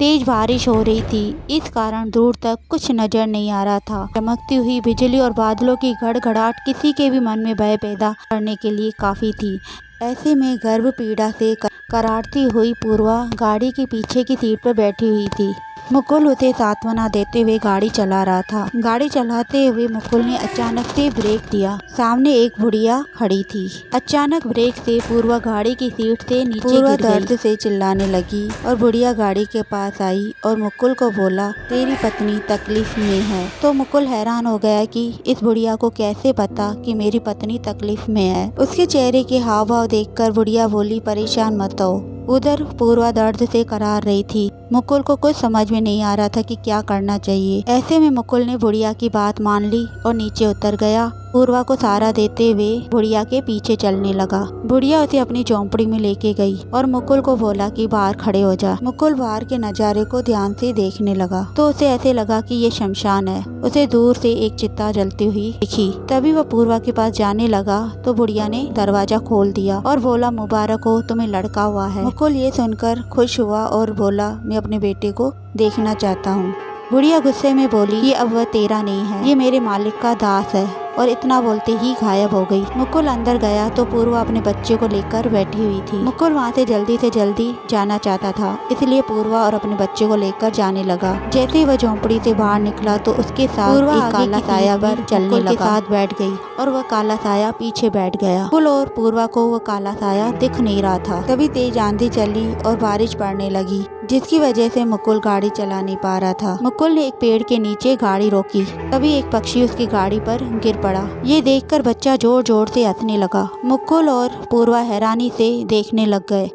तेज बारिश हो रही थी, इस कारण दूर तक कुछ नजर नहीं आ रहा था। चमकती हुई बिजली और बादलों की गड़गड़ाहट किसी के भी मन में भय पैदा करने के लिए काफी थी। ऐसे में गर्भ पीड़ा से कराहती हुई पूर्वा गाड़ी के पीछे की सीट पर बैठी हुई थी। मुकुल उसे सांत्वना देते हुए गाड़ी चला रहा था। गाड़ी चलाते हुए मुकुल ने अचानक से ब्रेक दिया। सामने एक बुढ़िया खड़ी थी। अचानक ब्रेक से पूर्वा गाड़ी की सीट से नीचे गिर गई। दर्द से चिल्लाने लगी और बुढ़िया गाड़ी के पास आई और मुकुल को बोला, तेरी पत्नी तकलीफ में है। तो मुकुल हैरान हो गया कि इस बुढ़िया को कैसे पता कि मेरी पत्नी तकलीफ में है। उसके चेहरे के हाव भाव देखकर बुढ़िया बोली, परेशान मत हो। उधर पूर्वा दर्द से कराह रही थी। मुकुल को कुछ समझ में नहीं आ रहा था कि क्या करना चाहिए। ऐसे में मुकुल ने बुढ़िया की बात मान ली और नीचे उतर गया। पूर्वा को सहारा देते हुए बुढ़िया के पीछे चलने लगा। बुढ़िया उसे अपनी झोंपड़ी में लेके गई और मुकुल को बोला कि बाहर खड़े हो जा। मुकुल बाहर के नज़ारे को ध्यान से देखने लगा तो उसे ऐसे लगा कि ये शमशान है। उसे दूर से एक चिता जलती हुई दिखी। तभी वह पूर्वा के पास जाने लगा तो बुढ़िया ने दरवाजा खोल दिया और बोला, मुबारक हो, तुम्हें लड़का हुआ है। मुकुल ये सुनकर खुश हुआ और बोला, मैं अपने बेटे को देखना चाहता हूँ। बुढ़िया गुस्से में बोली, ये अब वह तेरा नहीं है, ये मेरे मालिक का दास है। और इतना बोलते ही गायब हो गई। मुकुल अंदर गया तो पूर्वा अपने बच्चे को लेकर बैठी हुई थी। मुकुल वहाँ से जल्दी जाना चाहता था, इसलिए पूर्वा और अपने बच्चे को लेकर जाने लगा। जैसे ही वह झोंपड़ी से बाहर निकला तो उसके साथ एक काला साया पर चलने के साथ बैठ गई और वह काला साया पीछे बैठ गया। मुकुल और पूर्वा को वह काला साया दिख नहीं रहा था। तभी तेज आंधी चली और बारिश पड़ने लगी, जिसकी वजह से मुकुल गाड़ी चला नहीं पा रहा था। मुकुल ने एक पेड़ के नीचे गाड़ी रोकी। तभी एक पक्षी उसकी गाड़ी पर गिर पड़ा। ये देखकर बच्चा जोर जोर से हंसने लगा। मुकुल और पूर्वा हैरानी से देखने लग गए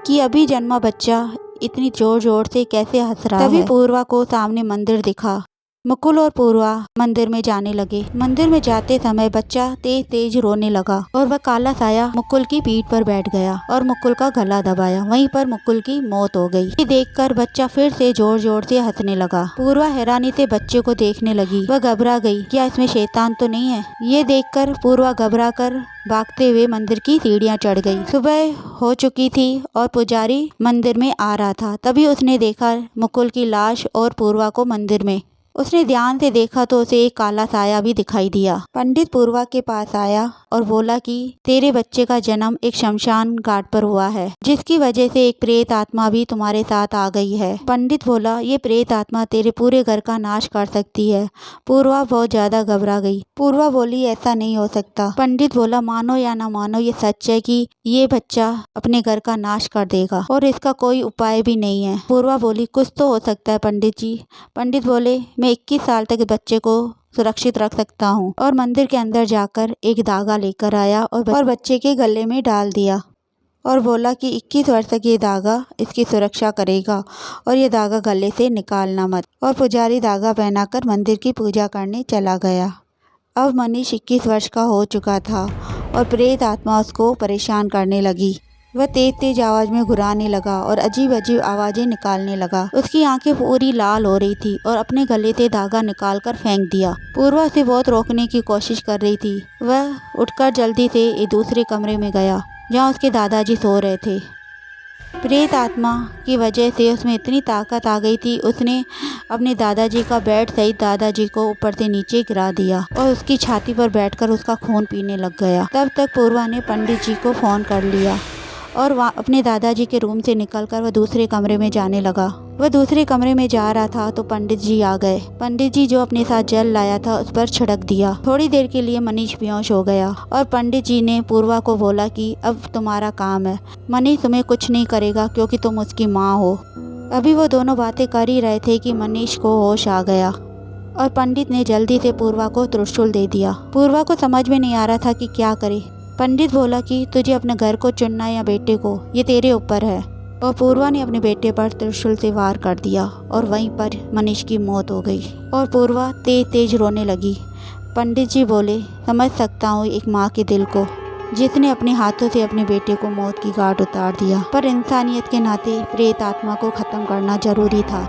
कि अभी जन्मा बच्चा इतनी जोर जोर से कैसे हंस रहा है। तभी पूर्वा को सामने मंदिर दिखा। मुकुल और पूर्वा मंदिर में जाने लगे। मंदिर में जाते समय बच्चा तेज तेज रोने लगा और वह काला साया मुकुल की पीठ पर बैठ गया और मुकुल का गला दबाया। वहीं पर मुकुल की मौत हो गई। ये देखकर बच्चा फिर से जोर जोर से हंसने लगा। पूर्वा हैरानी से बच्चे को देखने लगी। वह घबरा गई, क्या इसमें शैतान तो नहीं है। ये देखकर पूर्वा घबरा कर भागते हुए मंदिर की सीढ़ियां चढ़ गई। सुबह हो चुकी थी और पुजारी मंदिर में आ रहा था। तभी उसने देखा मुकुल की लाश और पूर्वा को मंदिर में। उसने ध्यान से देखा तो उसे एक काला साया भी दिखाई दिया। पंडित पूर्वा के पास आया और बोला कि तेरे बच्चे का जन्म एक शमशान घाट पर हुआ है, जिसकी वजह से एक प्रेत आत्मा भी तुम्हारे साथ आ गई है। पंडित बोला, ये प्रेत आत्मा तेरे पूरे घर का नाश कर सकती है। पूर्वा बहुत ज्यादा घबरा गई। पूर्वा बोली, ऐसा नहीं हो सकता। पंडित बोला, मानो या ना मानो, ये सच है कि ये बच्चा अपने घर का नाश कर देगा और इसका कोई उपाय भी नहीं है। पूर्वा बोली, कुछ तो हो सकता है पंडित जी। पंडित बोले, मैं 21 साल तक बच्चे को सुरक्षित रख सकता हूँ। और मंदिर के अंदर जाकर एक धागा लेकर आया और बच्चे के गले में डाल दिया और बोला कि 21 वर्ष तक ये धागा इसकी सुरक्षा करेगा और ये धागा गले से निकालना मत। और पुजारी धागा पहनाकर मंदिर की पूजा करने चला गया। अब मनीष 21 वर्ष का हो चुका था और प्रेत आत्मा उसको परेशान करने लगी। वह तेज तेज आवाज में घुराने लगा और अजीब अजीब आवाजें निकालने लगा। उसकी आंखें पूरी लाल हो रही थी और अपने गले से धागा निकालकर फेंक दिया। पूर्वा उसे बहुत रोकने की कोशिश कर रही थी। वह उठकर जल्दी से एक दूसरे कमरे में गया जहाँ उसके दादाजी सो रहे थे। प्रेत आत्मा की वजह से उसमें इतनी ताकत आ गई थी, उसने अपने दादाजी का बेड सहित दादाजी को ऊपर से नीचे गिरा दिया और उसकी छाती पर बैठकर उसका खून पीने लग गया। तब तक पूर्वा ने पंडित जी को फोन कर लिया और वह अपने दादाजी के रूम से निकलकर वह दूसरे कमरे में जाने लगा। वह दूसरे कमरे में जा रहा था तो पंडित जी आ गए। पंडित जी जो अपने साथ जल लाया था उस पर छिड़क दिया। थोड़ी देर के लिए मनीष बेहोश हो गया और पंडित जी ने पूर्वा को बोला कि अब तुम्हारा काम है। मनीष तुम्हें कुछ नहीं करेगा क्योंकि तुम उसकी माँ हो। अभी वो दोनों बातें कर ही रहे थे कि मनीष को होश आ गया और पंडित ने जल्दी से पूर्वा को त्रिशूल दे दिया। पूर्वा को समझ में नहीं आ रहा था कि क्या करे। पंडित बोला कि तुझे अपने घर को चुनना या बेटे को, ये तेरे ऊपर है। और पूर्वा ने अपने बेटे पर त्रिशूल से वार कर दिया और वहीं पर मनीष की मौत हो गई और पूर्वा तेज तेज रोने लगी। पंडित जी बोले, समझ सकता हूँ एक माँ के दिल को, जिसने अपने हाथों से अपने बेटे को मौत की घाट उतार दिया, पर इंसानियत के नाते प्रेत आत्मा को खत्म करना जरूरी था।